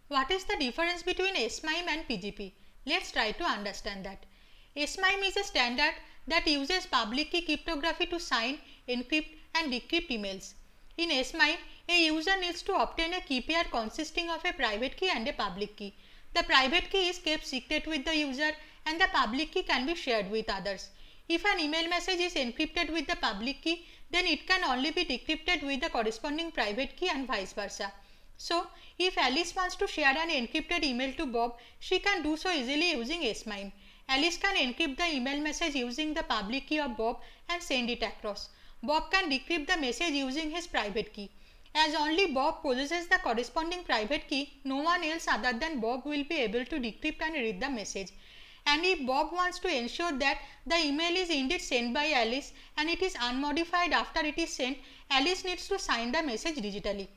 What is the difference between SMIME and PGP? Let's try to understand that. SMIME is a standard that uses public key cryptography to sign, encrypt and decrypt emails. In SMIME, a user needs to obtain a key pair consisting of a private key and a public key. The private key is kept secret with the user and the public key can be shared with others. If an email message is encrypted with the public key, then it can only be decrypted with the corresponding private key and vice versa. So, if Alice wants to share an encrypted email to Bob, she can do so easily using SMIME. Alice can encrypt the email message using the public key of Bob and send it across. Bob can decrypt the message using his private key. As only Bob possesses the corresponding private key, no one else other than Bob will be able to decrypt and read the message. And if Bob wants to ensure that the email is indeed sent by Alice and it is unmodified after it is sent, Alice needs to sign the message digitally.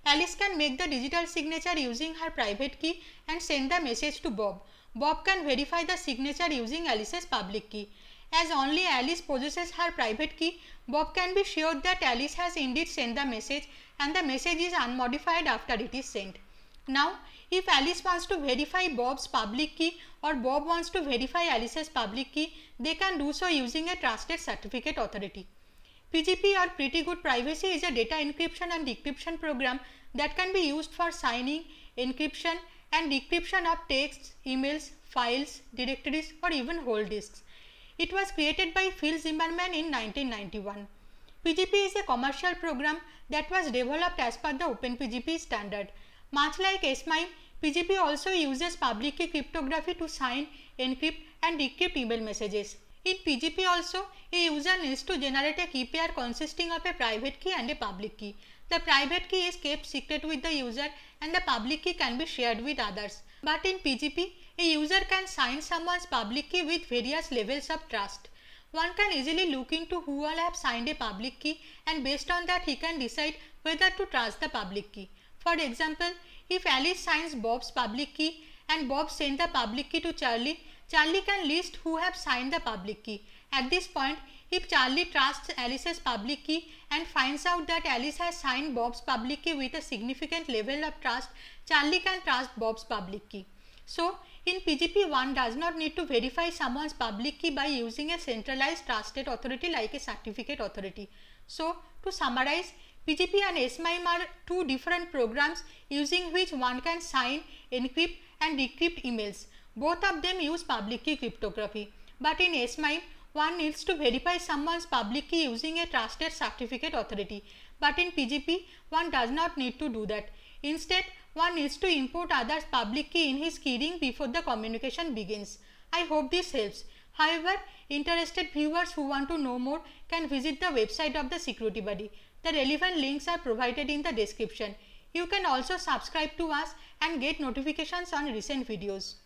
Alice can make the digital signature using her private key and send the message to Bob. Bob can verify the signature using Alice's public key. As only Alice possesses her private key, Bob can be sure that Alice has indeed sent the message and the message is unmodified after it is sent. Now, if Alice wants to verify Bob's public key or Bob wants to verify Alice's public key, they can do so using a trusted certificate authority. PGP or Pretty Good Privacy is a data encryption and decryption program that can be used for signing, encryption and decryption of texts, emails, files, directories or even whole disks. It was created by Phil Zimmermann in 1991. PGP is a commercial program that was developed as per the OpenPGP standard. Much like SMIME, PGP also uses public key cryptography to sign, encrypt and decrypt email messages. In PGP also, a user needs to generate a key pair consisting of a private key and a public key. The private key is kept secret with the user and the public key can be shared with others. But in PGP, a user can sign someone's public key with various levels of trust. One can easily look into who all have signed a public key and based on that he can decide whether to trust the public key. For example, if Alice signs Bob's public key and Bob sends the public key to Charlie, Charlie can list who have signed the public key. At this point, if Charlie trusts Alice's public key and finds out that Alice has signed Bob's public key with a significant level of trust, Charlie can trust Bob's public key. So, in PGP, one does not need to verify someone's public key by using a centralized trusted authority like a certificate authority. So, to summarize, PGP and SMIME are two different programs using which one can sign, encrypt and decrypt emails. Both of them use public key cryptography. But in SMIME, one needs to verify someone's public key using a trusted certificate authority. But in PGP, one does not need to do that. Instead, one needs to import others' public key in his keyring before the communication begins. I hope this helps. However, interested viewers who want to know more can visit the website of the Security Buddy. The relevant links are provided in the description. You can also subscribe to us and get notifications on recent videos.